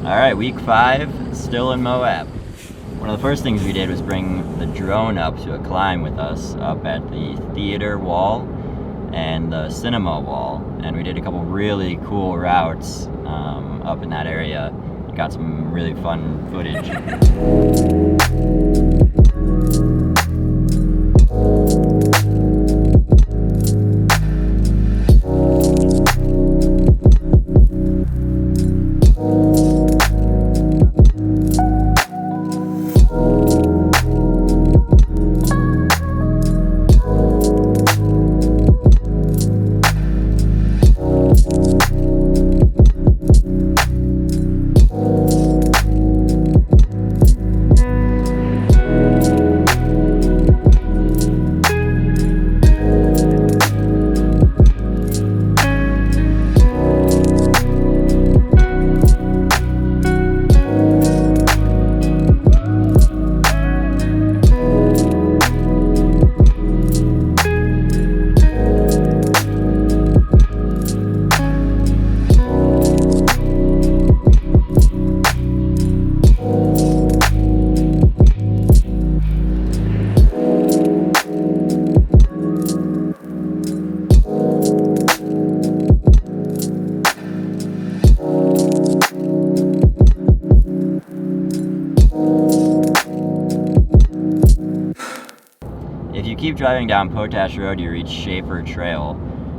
Alright, week 5, still in Moab. One of the first things we did was bring the drone up to a climb with us up at the theater wall and the cinema wall, and we did a couple really cool routes up in that area. Got some really fun footage. If you keep driving down Potash Road, you reach Shafer Trail,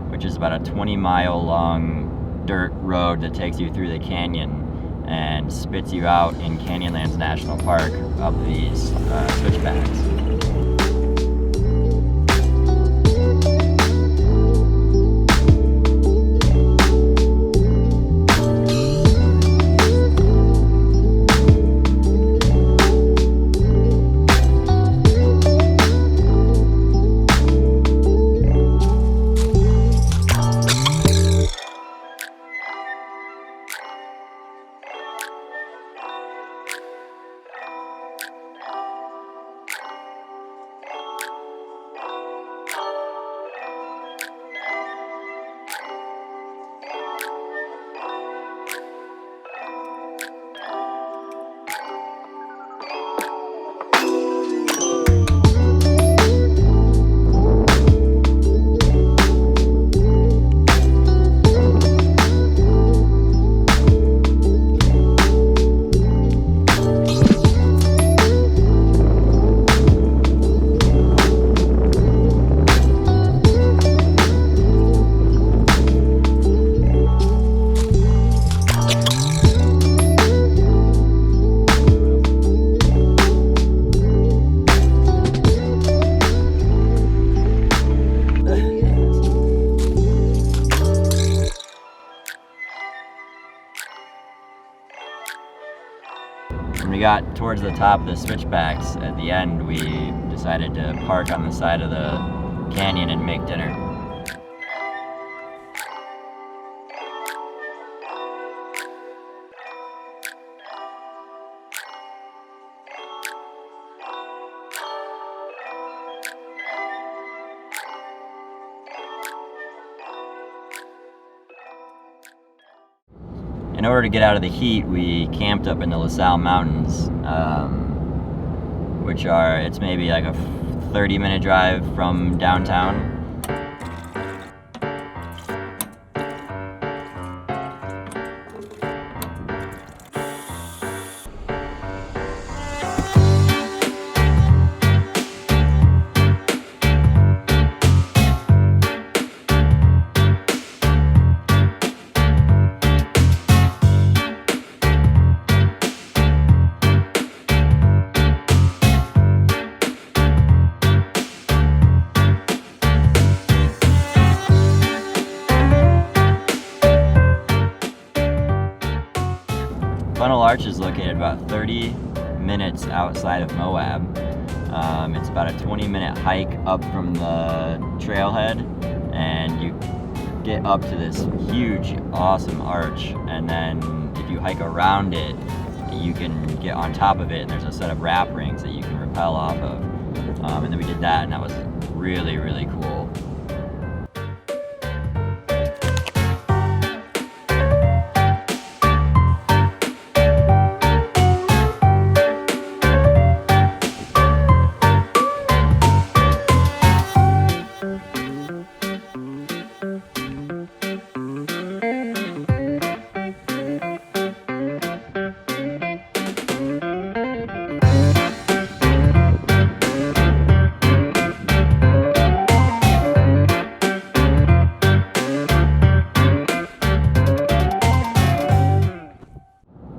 which is about a 20-mile long dirt road that takes you through the canyon and spits you out in Canyonlands National Park up these switchbacks. When we got towards the top of the switchbacks, at the end we decided to park on the side of the canyon and make dinner. In order to get out of the heat, we camped up in the LaSalle Mountains. it's maybe like a 30-minute drive from downtown. Funnel Arch is located about 30 minutes outside of Moab. It's about a 20-minute hike up from the trailhead, and you get up to this huge, awesome arch, and then if you hike around it, you can get on top of it, and there's a set of wrap rings that you can rappel off of. And then we did that, and that was really, really cool.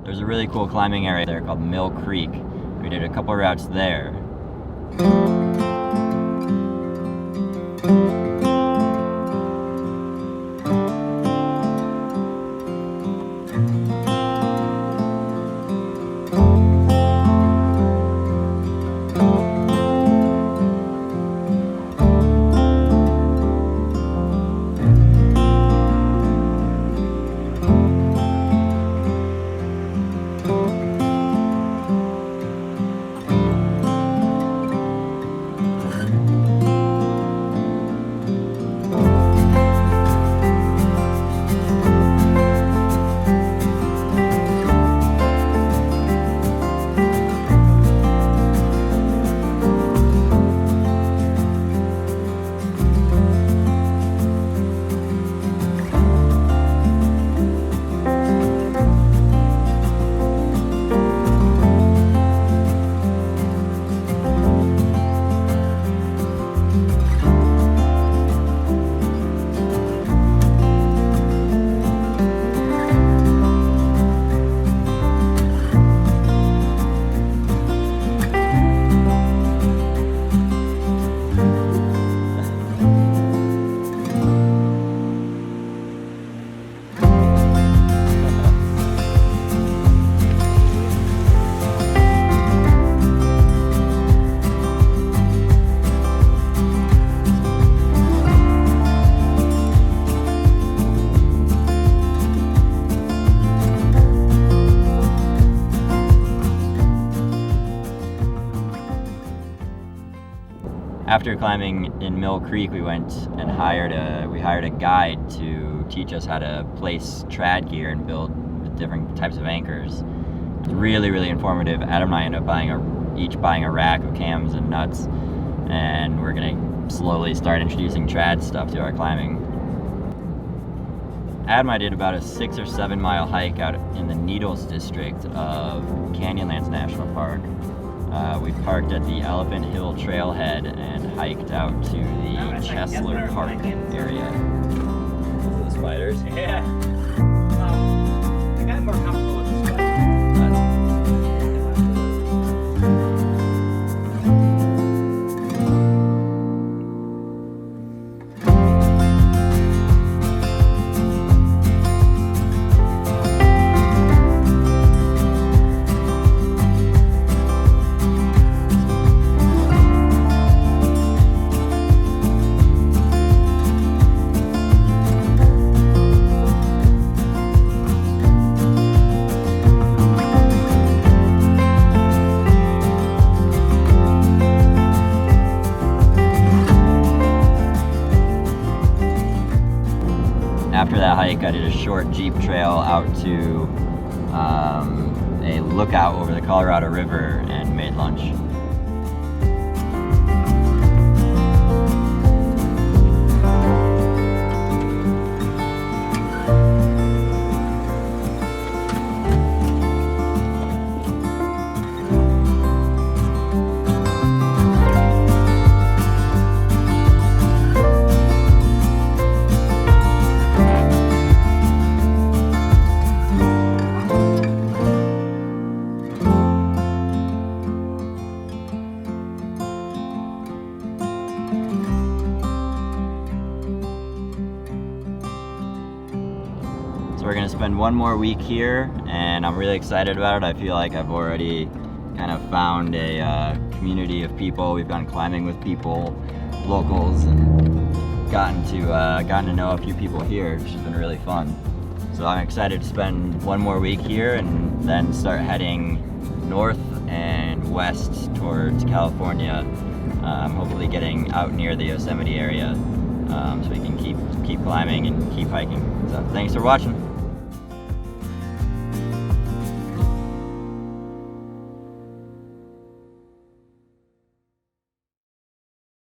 There's a really cool climbing area there called Mill Creek. We did a couple routes there. After climbing in Mill Creek, we went and hired a guide to teach us how to place trad gear and build different types of anchors. It's really, really informative. Adam and I ended up each buying a rack of cams and nuts, and we're gonna slowly start introducing trad stuff to our climbing. Adam and I did about a 6 or 7 mile hike out in the Needles district of Canyonlands National Park. We parked at the Elephant Hill trailhead and hiked out to the Chesler Park area. The spiders? Yeah. I got more comfortable with the spiders. After that hike, I did a short jeep trail out to a lookout over the Colorado River and made lunch. gonna spend one more week here, and I'm really excited about it. I feel like I've already kind of found a community of people. We've gone climbing with people, locals, and gotten to know a few people here, which has been really fun. So I'm excited to spend one more week here and then start heading north and west towards California. Hopefully getting out near the Yosemite area, so we can keep climbing and keep hiking. So thanks for watching.